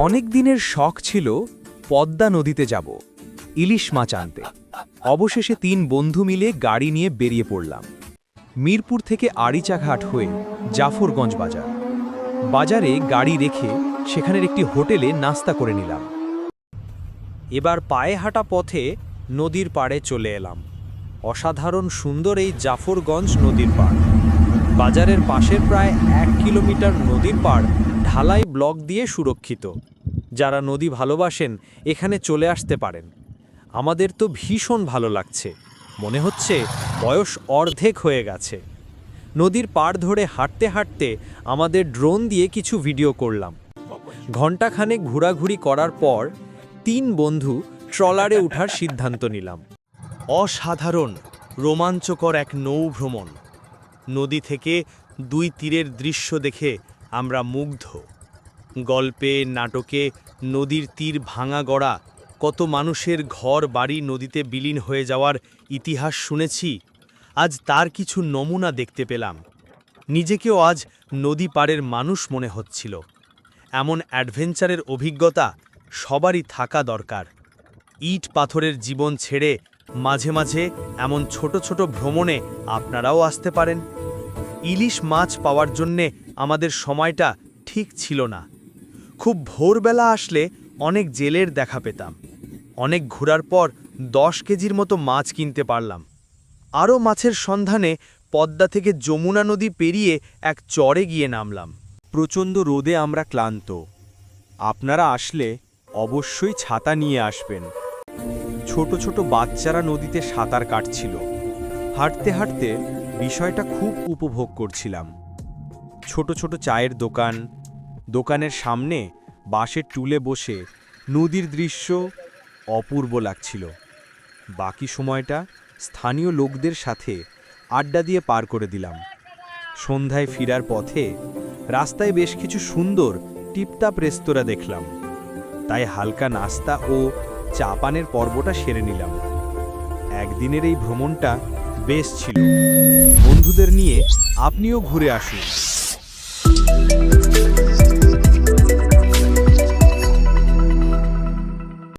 অনেক দিনের শখ ছিল পদ্মা নদীতে যাব, ইলিশ মাছ আনতে। অবশেষে 3 বন্ধু মিলে গাড়ি নিয়ে বেরিয়ে পড়লাম। মিরপুর থেকে আড়িচাঘাট হয়ে জাফরগঞ্জ বাজার। বাজারে গাড়ি রেখে সেখানের একটি হোটেলে নাস্তা করে নিলাম। এবার পায়ে হাঁটা পথে নদীর পাড়ে চলে এলাম। অসাধারণ সুন্দর এই জাফরগঞ্জ নদীর পাড়। বাজারের পাশের প্রায় 1 কিলোমিটার নদীর পাড় ঢালাই ব্লক দিয়ে সুরক্ষিত। যারা নদী ভালোবাসেন এখানে চলে আসতে পারেন। আমাদের তো ভীষণ ভালো লাগছে, মনে হচ্ছে বয়স অর্ধেক হয়ে গেছে। নদীর পাড় ধরে হাঁটতে হাঁটতে আমাদের ড্রোন দিয়ে কিছু ভিডিও করলাম। ঘণ্টাখানেক ঘোরাঘুরি করার পর 3 বন্ধু ট্রলারে ওঠার সিদ্ধান্ত নিলাম। অসাধারণ রোমাঞ্চকর এক নৌভ্রমণ। নদী থেকে 2 তীরের দৃশ্য দেখে আমরা মুগ্ধ। গল্পে নাটকে নদীর তীর ভাঙা গড়া, কত মানুষের ঘর বাড়ি নদীতে বিলীন হয়ে যাওয়ার ইতিহাস শুনেছি। আজ তার কিছু নমুনা দেখতে পেলাম। নিজেকেও আজ নদী পাড়ের মানুষ মনে হচ্ছিল। এমন অ্যাডভেঞ্চারের অভিজ্ঞতা সবারই থাকা দরকার। ইট পাথরের জীবন ছেড়ে মাঝে মাঝে এমন ছোট ছোট ভ্রমণে আপনারাও আসতে পারেন। ইলিশ মাছ পাওয়ার জন্যে আমাদের সময়টা ঠিক ছিল না। খুব ভোরবেলা আসলে অনেক জেলের দেখা পেতাম। অনেক ঘোরার পর 10 কেজির মতো মাছ কিনতে পারলাম। আরও মাছের সন্ধানে পদ্মা থেকে যমুনা নদী পেরিয়ে এক চরে গিয়ে নামলাম। প্রচণ্ড রোদে আমরা ক্লান্ত। আপনারা আসলে অবশ্যই ছাতা নিয়ে আসবেন। ছোট ছোট বাচ্চারা নদীতে সাঁতার কাটছিল। হাঁটতে হাঁটতে বিষয়টা খুব উপভোগ করছিলাম। ছোট ছোট চায়ের দোকান, দোকানের সামনে বাঁশের টুলে বসে নদীর দৃশ্য অপূর্ব লাগছিল। বাকি সময়টা স্থানীয় লোকদের সাথে আড্ডা দিয়ে পার করে দিলাম। সন্ধ্যায় ফেরার পথে রাস্তায় বেশ কিছু সুন্দর টিপটাপ রেস্তোরাঁ দেখলাম, তাই হালকা নাস্তা ও চা পানের পর্বটা সেরে নিলাম। একদিনের এই ভ্রমণটা বেশ ছিল। বন্ধুদের নিয়ে আপনিও ঘুরে আসুন।